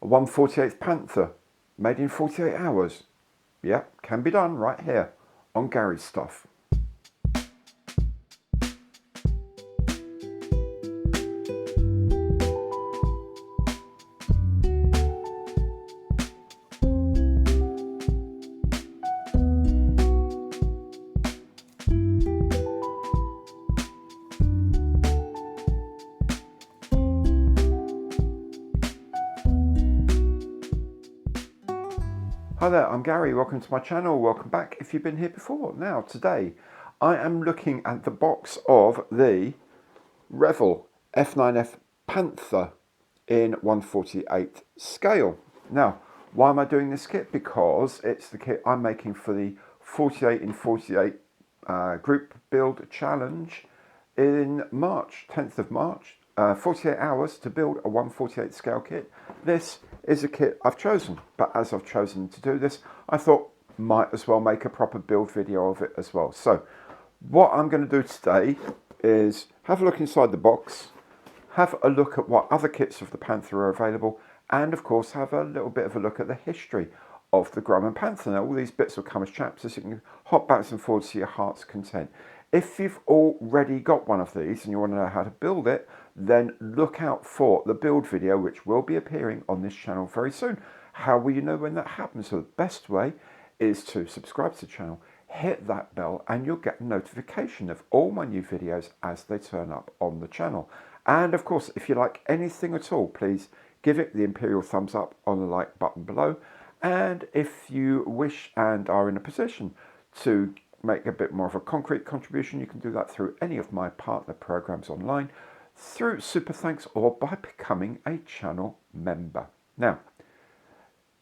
A 1/48 Panther, made in 48 hours. Yeah, can be done right here on Gary's Stuff. Hi there, I'm Gary, welcome to my channel, welcome back if you've been here before. Now today I am looking at the box of the Revell F9F Panther in 1/48 scale. Now why am I doing this kit? Because it's the kit I'm making for the 48 in 48 group build challenge in March, 10th of March. 48 hours to build a 1/48 scale kit. This is a kit I've chosen, but as I've chosen to do this, I thought might as well make a proper build video of it as well. So what I'm going to do today is have a look inside the box, have a look at what other kits of the Panther are available, and of course have a little bit of a look at the history of the Grumman Panther. Now all these bits will come as chapters, so you can hop backwards and forwards to your heart's content. If you've already got one of these and you want to know how to build it, then look out for the build video, which will be appearing on this channel very soon. How will you know when that happens? So the best way is to subscribe to the channel, hit that bell, and you'll get a notification of all my new videos as they turn up on the channel. And of course, if you like anything at all, please give it the imperial thumbs up on the like button below. And if you wish and are in a position to make a bit more of a concrete contribution, you can do that through any of my partner programs online, through Super Thanks, or by becoming a channel member. Now,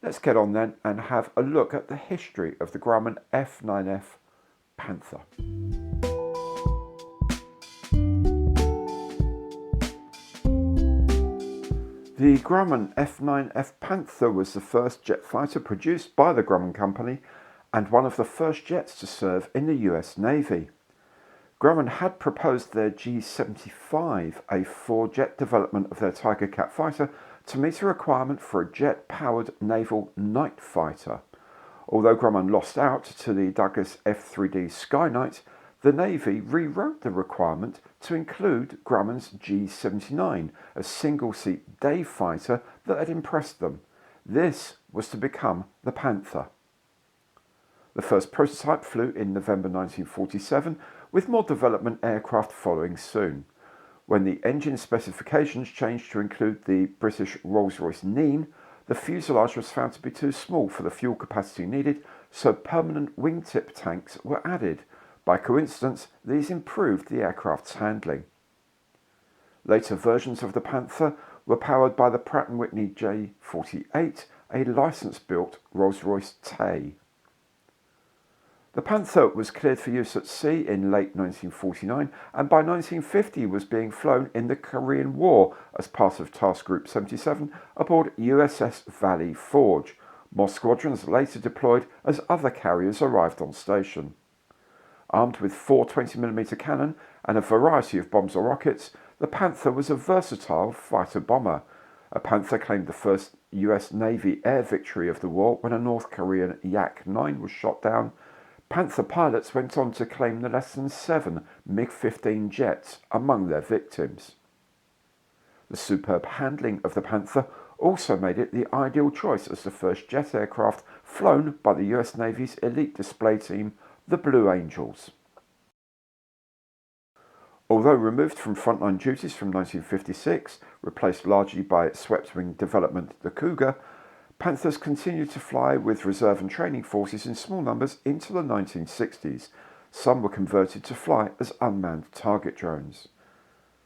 let's get on then and have a look at the history of the Grumman F9F Panther. The Grumman F9F Panther was the first jet fighter produced by the Grumman Company and one of the first jets to serve in the US Navy. Grumman had proposed their G75, a 4-jet development of their Tiger Cat fighter, to meet a requirement for a jet-powered naval night fighter. Although Grumman lost out to the Douglas F3D Skyknight, the Navy rewrote the requirement to include Grumman's G79, a single-seat day fighter that had impressed them. This was to become the Panther. The first prototype flew in November 1947, with more development aircraft following soon. When the engine specifications changed to include the British Rolls-Royce Nene, the fuselage was found to be too small for the fuel capacity needed, so permanent wingtip tanks were added. By coincidence, these improved the aircraft's handling. Later versions of the Panther were powered by the Pratt & Whitney J48, a license-built Rolls-Royce Tay. The Panther was cleared for use at sea in late 1949 and by 1950 was being flown in the Korean War as part of Task Group 77 aboard USS Valley Forge. More squadrons later deployed as other carriers arrived on station. Armed with 4 20mm cannon and a variety of bombs or rockets, the Panther was a versatile fighter bomber. A Panther claimed the first US Navy air victory of the war when a North Korean Yak-9 was shot down. Panther pilots went on to claim the less than 7 MiG-15 jets among their victims. The superb handling of the Panther also made it the ideal choice as the first jet aircraft flown by the US Navy's elite display team, the Blue Angels. Although removed from frontline duties from 1956, replaced largely by its swept-wing development, the Cougar, Panthers continued to fly with reserve and training forces in small numbers into the 1960s. Some were converted to fly as unmanned target drones.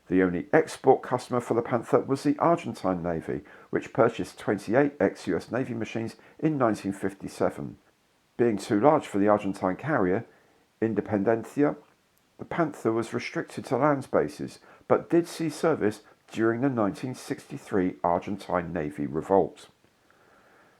The only export customer for the Panther was the Argentine Navy, which purchased 28 ex-US Navy machines in 1957. Being too large for the Argentine carrier, Independencia, the Panther was restricted to land bases, but did see service during the 1963 Argentine Navy revolt.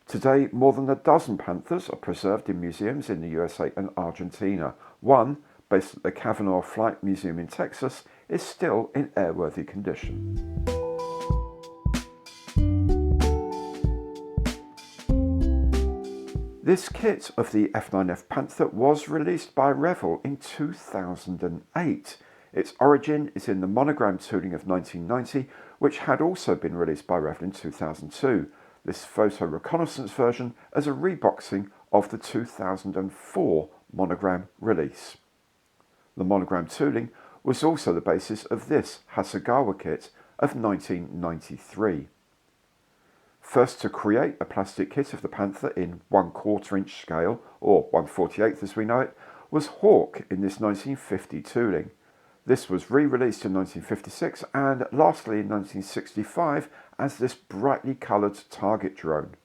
Today, more than a dozen Panthers are preserved in museums in the USA and Argentina. One, based at the Cavanaugh Flight Museum in Texas, is still in airworthy condition. This kit of the F9F Panther was released by Revell in 2008. Its origin is in the monogram tooling of 1990, which had also been released by Revell in 2002. This photo reconnaissance version as a reboxing of the 2004 monogram release. The monogram tooling was also the basis of this Hasegawa kit of 1993. First to create a plastic kit of the Panther in 1/4 inch scale, or 1/48 as we know it, was Hawk in this 1950 tooling. This was re-released in 1956 and lastly in 1965 as this brightly coloured target drone.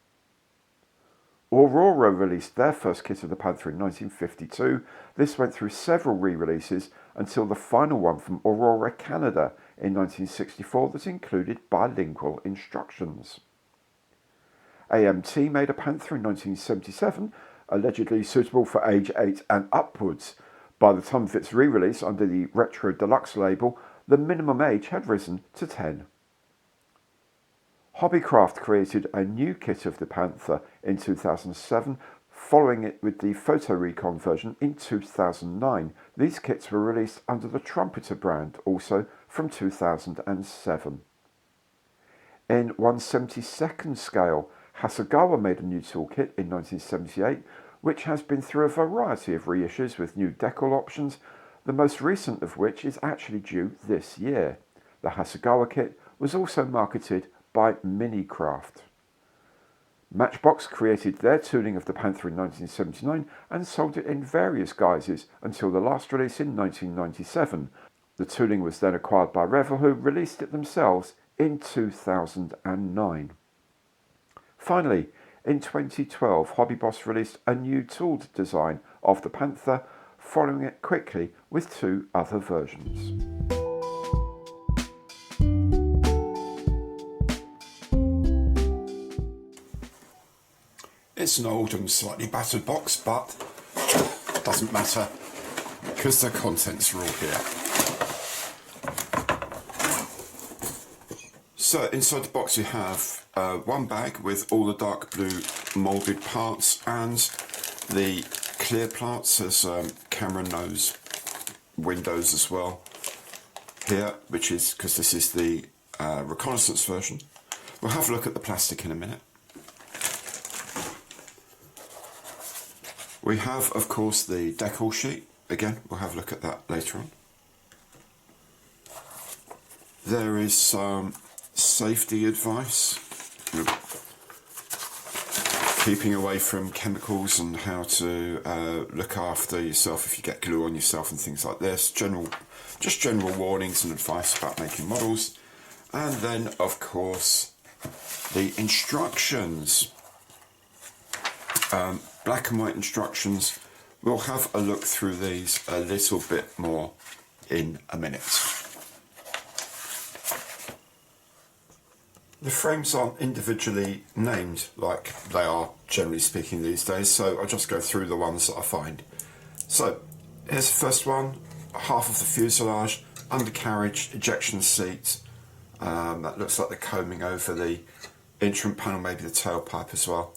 Aurora released their first kit of the Panther in 1952. This went through several re-releases until the final one from Aurora Canada in 1964 that included bilingual instructions. AMT made a Panther in 1977, allegedly suitable for age 8 and upwards. By the time of its re-release under the Retro Deluxe label, the minimum age had risen to 10. Hobbycraft created a new kit of the Panther in 2007, following it with the Photo Recon version in 2009. These kits were released under the Trumpeter brand, also from 2007. In 1/72nd scale, Hasegawa made a new toolkit in 1978, which has been through a variety of reissues with new decal options, the most recent of which is actually due this year. The Hasegawa kit was also marketed by Minicraft. Matchbox created their tooling of the Panther in 1979 and sold it in various guises until the last release in 1997. The tooling was then acquired by Revell, who released it themselves in 2009. Finally, in 2012, Hobby Boss released a new tooled design of the Panther, following it quickly with 2 other versions. It's an old and slightly battered box, but it doesn't matter because the contents are all here. So inside the box you have one bag with all the dark blue moulded parts and the clear parts. There's camera nose windows as well here, which is because this is the reconnaissance version. We'll have a look at the plastic in a minute. We have, of course, the decal sheet. Again, we'll have a look at that later on. There is some safety advice, keeping away from chemicals and how to look after yourself if you get glue on yourself and things like this. Just general warnings and advice about making models. And then, of course, the instructions. Black and white instructions. We'll have a look through these a little bit more in a minute. The frames aren't individually named like they are generally speaking these days, so I'll just go through the ones that I find. So here's the first one, half of the fuselage, undercarriage, ejection seat. That looks like they're combing over the instrument panel, maybe the tailpipe as well.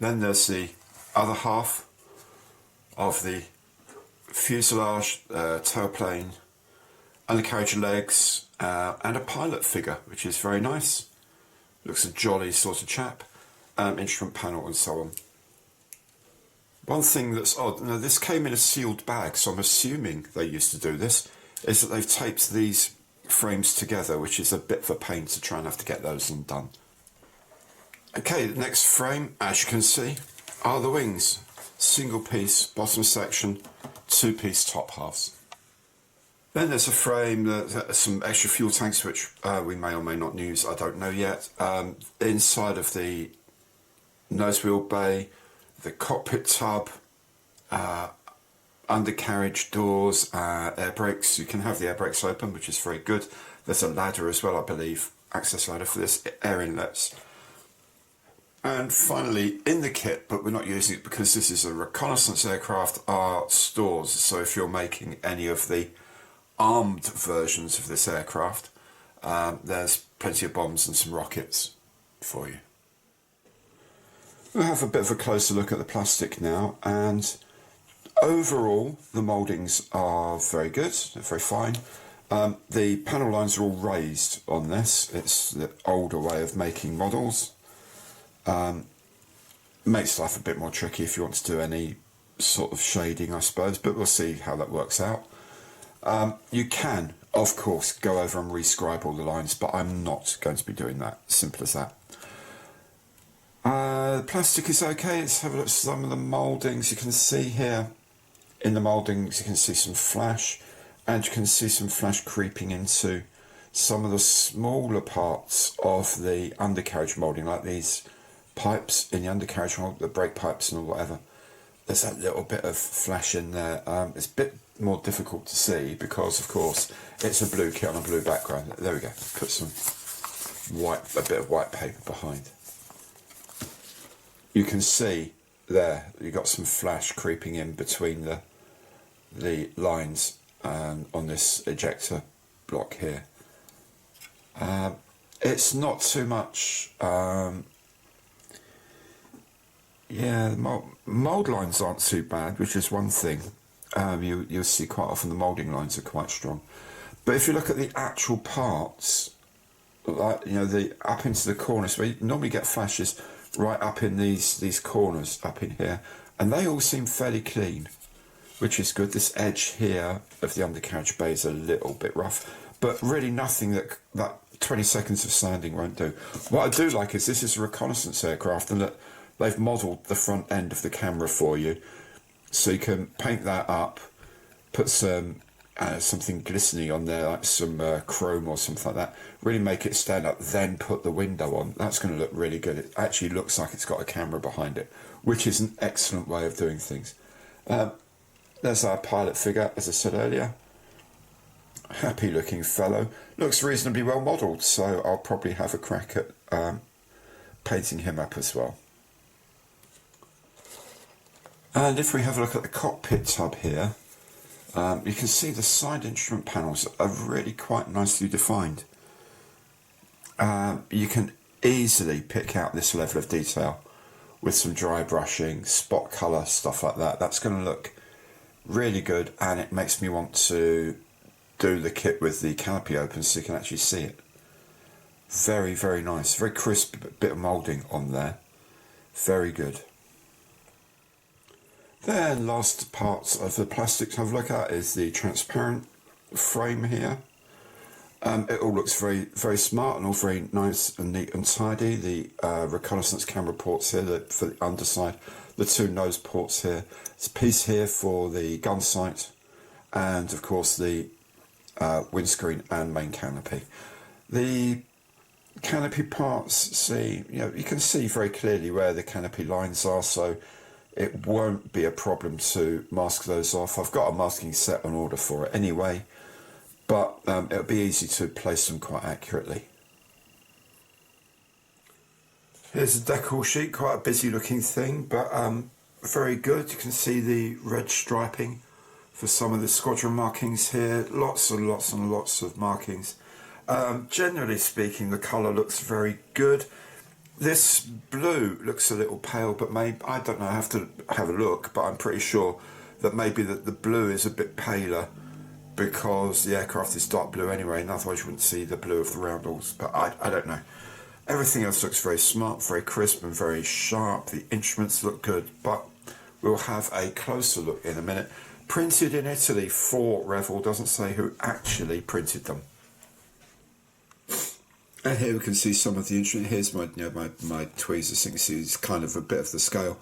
Then there's the other half of the fuselage, tailplane, undercarriage legs, and a pilot figure, which is very nice. Looks a jolly sort of chap. Instrument panel and so on. One thing that's odd, now this came in a sealed bag, so I'm assuming they used to do this, is that they've taped these frames together, which is a bit of a pain to try and have to get those undone. Okay, the next frame, as you can see, are the wings. Single piece bottom section, 2-piece top halves. Then there's a frame, some extra fuel tanks which we may or may not use, I don't know yet. Inside of the nose wheel bay, the cockpit tub, undercarriage doors, air brakes. You can have the air brakes open, which is very good. There's a ladder as well, I believe, access ladder for this, air inlets. And finally, in the kit, but we're not using it because this is a reconnaissance aircraft, are stores. So if you're making any of the armed versions of this aircraft, there's plenty of bombs and some rockets for you. We'll have a bit of a closer look at the plastic now, and overall the mouldings are very good, they're very fine. The panel lines are all raised on this. It's the older way of making models. Makes life a bit more tricky if you want to do any sort of shading, I suppose, but we'll see how that works out. You can, of course, go over and rescribe all the lines, but I'm not going to be doing that. Simple as that. The plastic is okay. Let's have a look at some of the mouldings. You can see here in the mouldings, you can see some flash, and you can see some flash creeping into some of the smaller parts of the undercarriage moulding, like these pipes in the undercarriage mould, the brake pipes and whatever. There's a little bit of flash in there. It's a bit more difficult to see because, of course, it's a blue kit on a blue background. There we go. Put some white, a bit of white paper behind. You can see there you've got some flash creeping in between the lines on this ejector block here. It's not too much. Yeah, mould lines aren't too bad, which is one thing. You'll see quite often the moulding lines are quite strong. But if you look at the actual parts, like, you know, the up into the corners, where you normally get flashes right up in these corners up in here, and they all seem fairly clean, which is good. This edge here of the undercarriage bay is a little bit rough, but really nothing that 20 seconds of sanding won't do. What I do like is this is a reconnaissance aircraft, and that they've modelled the front end of the camera for you, so you can paint that up, put some something glistening on there, like some chrome or something like that, really make it stand up, then put the window on. That's going to look really good. It actually looks like it's got a camera behind it, which is an excellent way of doing things. There's our pilot figure, as I said earlier. Happy looking fellow. Looks reasonably well modelled, so I'll probably have a crack at painting him up as well. And if we have a look at the cockpit tub here, you can see the side instrument panels are really quite nicely defined. You can easily pick out this level of detail with some dry brushing, spot colour, stuff like that. That's going to look really good, and it makes me want to do the kit with the canopy open so you can actually see it. Very, very nice. Very crisp bit of moulding on there. Very good. Then last parts of the plastic to have a look at is the transparent frame here. It all looks very, very smart and all very nice and neat and tidy. The reconnaissance camera ports here for the underside, the two nose ports here. There's a piece here for the gun sight, and of course the windscreen and main canopy. The canopy parts, see, you can see very clearly where the canopy lines are, so it won't be a problem to mask those off. I've got a masking set on order for it anyway, but it'll be easy to place them quite accurately. Here's the decal sheet, quite a busy looking thing, but very good. You can see the red striping for some of the squadron markings here. Lots and lots and lots of markings. Generally speaking, the colour looks very good. This blue looks a little pale, but maybe, I don't know, I have to have a look, but I'm pretty sure that maybe the blue is a bit paler because the aircraft is dark blue anyway, and otherwise you wouldn't see the blue of the roundels, but I don't know. Everything else looks very smart, very crisp and very sharp. The instruments look good, but we'll have a closer look in a minute. Printed in Italy for Revell, doesn't say who actually printed them. And here we can see some of the instrument. Here's my tweezers, so you can see it's kind of a bit of the scale.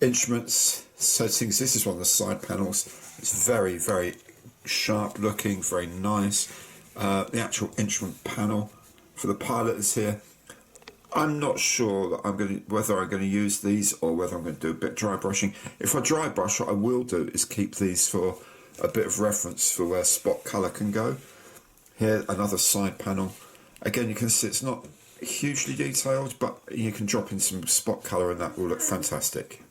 Instruments, settings, this is one of the side panels. It's very, very sharp looking, very nice. The actual instrument panel for the pilot is here. I'm not sure that whether I'm going to use these or whether I'm going to do a bit of dry brushing. If I dry brush, what I will do is keep these for a bit of reference for where spot colour can go. Here, another side panel. Again, you can see it's not hugely detailed, but you can drop in some spot colour and that will look fantastic.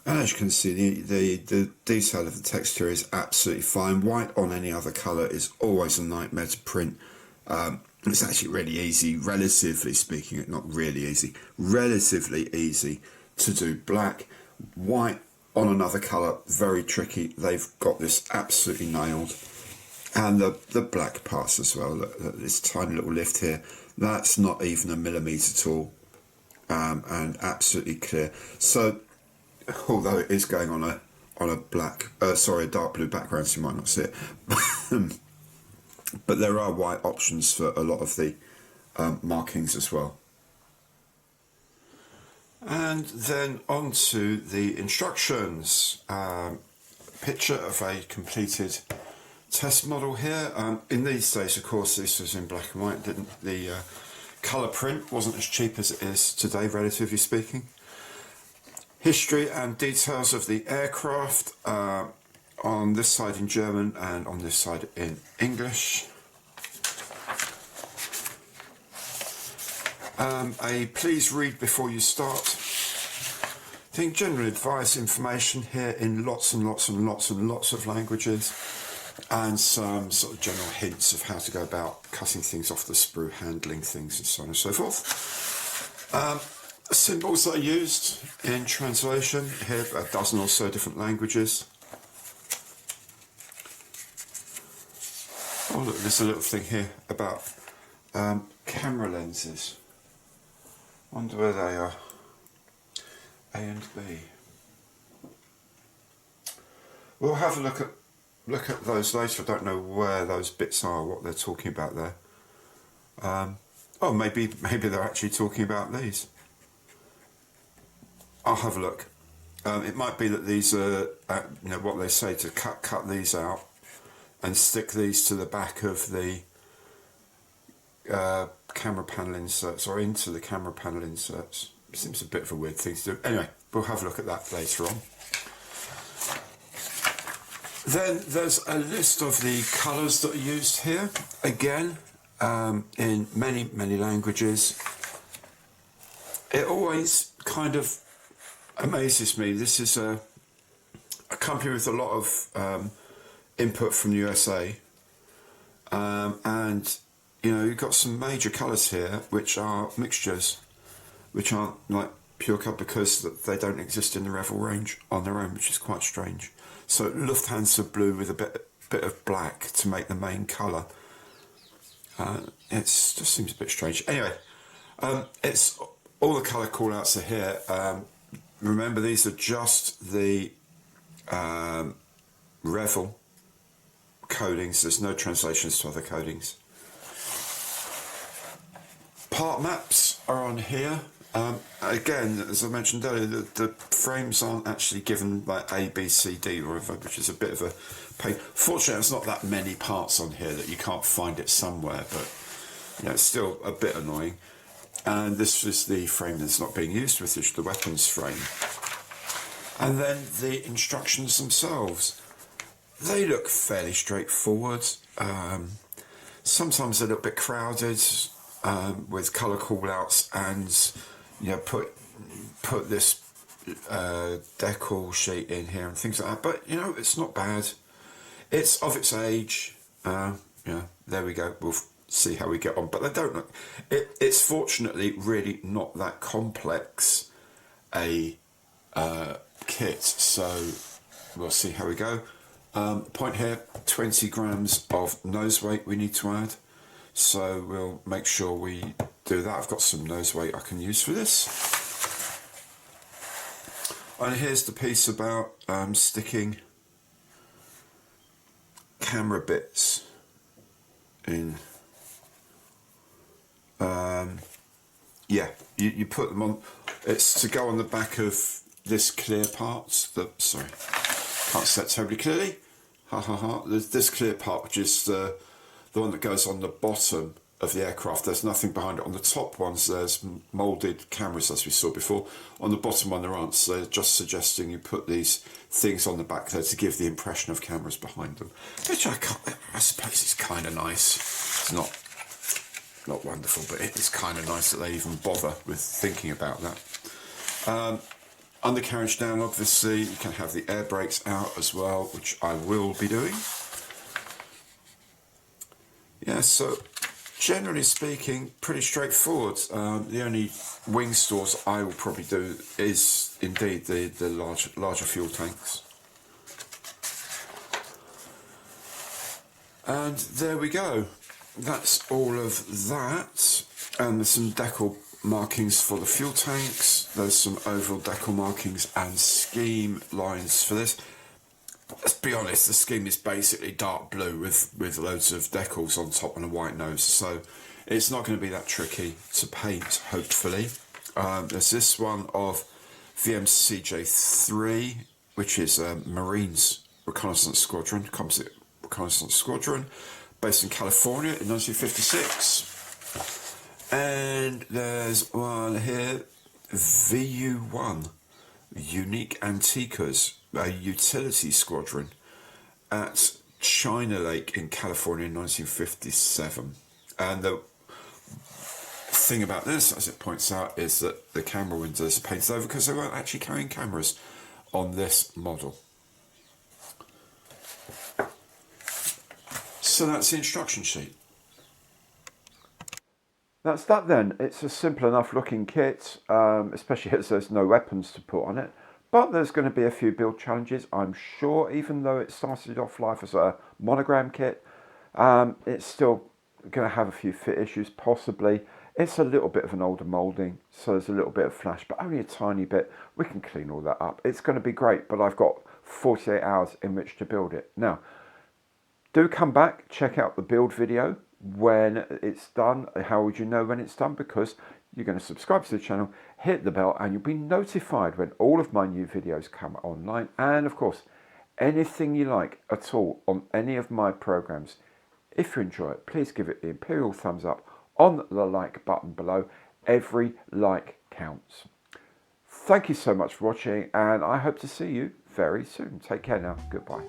And as you can see, the detail of the texture is absolutely fine. White on any other colour is always a nightmare to print. It's actually really easy, relatively speaking, not really easy, relatively easy to do black. White on another colour, very tricky. They've got this absolutely nailed. And the black parts as well, this tiny little lift here, that's not even a millimetre tall, and absolutely clear. So, although it is going on a black, sorry, a dark blue background, so you might not see it, but there are white options for a lot of the markings as well. And then on to the instructions. Picture of a completed test model here. In these days, of course, this was in black and white. The colour print wasn't as cheap as it is today, relatively speaking. History and details of the aircraft, on this side in German and on this side in English. A please read before you start. I think general advice information here in lots and lots and lots and lots of languages, and some sort of general hints of how to go about cutting things off the sprue, handling things and so on and so forth. Symbols that are used in translation here, a dozen or so different languages. Oh look, there's a little thing here about camera lenses. Wonder where they are. A and B. We'll have a look at those later. I don't know where those bits are, what they're talking about there. Oh, maybe they're actually talking about these. I'll have a look. It might be that these are, what they say to cut these out and stick these to the back of the camera panel inserts, or into the camera panel inserts. Seems a bit of a weird thing to do. Anyway, we'll have a look at that later on. Then there's a list of the colours that are used here, again, in many, many languages. It always kind of amazes me. This is a company with a lot of input from the USA, and you've got some major colours here which are mixtures, which aren't like pure colour because they don't exist in the Revell range on their own, which is quite strange. So Lufthansa blue with a bit of black to make the main colour. It just seems a bit strange. Anyway, it's all the colour callouts are here. Remember, these are just the Revell codings. There's no translations to other codings. Part maps are on here. Again, as I mentioned earlier, the frames aren't actually given like A, B, C, D, or whatever, which is a bit of a pain. Fortunately, there's not that many parts on here that you can't find it somewhere, but it's still a bit annoying. And this is the frame that's not being used, which is the weapons frame. And then the instructions themselves. They look fairly straightforward. Sometimes a little bit crowded with colour callouts, and put this decal sheet in here and things like that. But it's not bad. It's of its age. There we go. We'll see how we get on. But they don't look. It's fortunately really not that complex a kit. So we'll see how we go. Point here: 20 grams of nose weight we need to add. So we'll make sure we do that. I've got some nose weight I can use for this. And here's the piece about sticking camera bits in. You put them on. It's to go on the back of this clear part. Sorry, can't see that terribly clearly. There's this clear part, which is the one that goes on the bottom of the aircraft. There's nothing behind it. On the top ones, there's moulded cameras, as we saw before. On the bottom one, there aren't. So they're just suggesting you put these things on the back there to give the impression of cameras behind them, which I suppose is kind of nice. It's not wonderful, but it's kind of nice that they even bother with thinking about that. Undercarriage down, obviously. You can have the air brakes out as well, which I will be doing. Yeah, so generally speaking, pretty straightforward. The only wing stores I will probably do is indeed the larger fuel tanks. And there we go. That's all of that. And there's some decal markings for the fuel tanks. There's some overall decal markings and scheme lines for this. Let's be honest, the scheme is basically dark blue with loads of decals on top and a white nose, so it's not going to be that tricky to paint, hopefully. There's this one of VMCJ3, which is Marines Reconnaissance Squadron, Composite Reconnaissance Squadron, based in California in 1956. And there's one here, VU1, Unique Antiquas, a utility squadron at China Lake in California in 1957. And the thing about this, as it points out, is that the camera windows are painted over because they weren't actually carrying cameras on this model. So that's the instruction sheet. That's that then. It's a simple enough looking kit, especially as there's no weapons to put on it. But there's going to be a few build challenges, I'm sure, even though it started off life as a monogram kit. It's still going to have a few fit issues, possibly. It's a little bit of an older moulding, so there's a little bit of flash, but only a tiny bit. We can clean all that up. It's going to be great, but I've got 48 hours in which to build it. Now, do come back, check out the build video when it's done. How would you know when it's done? Because you're going to subscribe to the channel, hit the bell, and you'll be notified when all of my new videos come online. And of course, anything you like at all on any of my programs, if you enjoy it, please give it the imperial thumbs up on the like button below. Every like counts. Thank you so much for watching, and I hope to see you very soon. Take care now. Goodbye.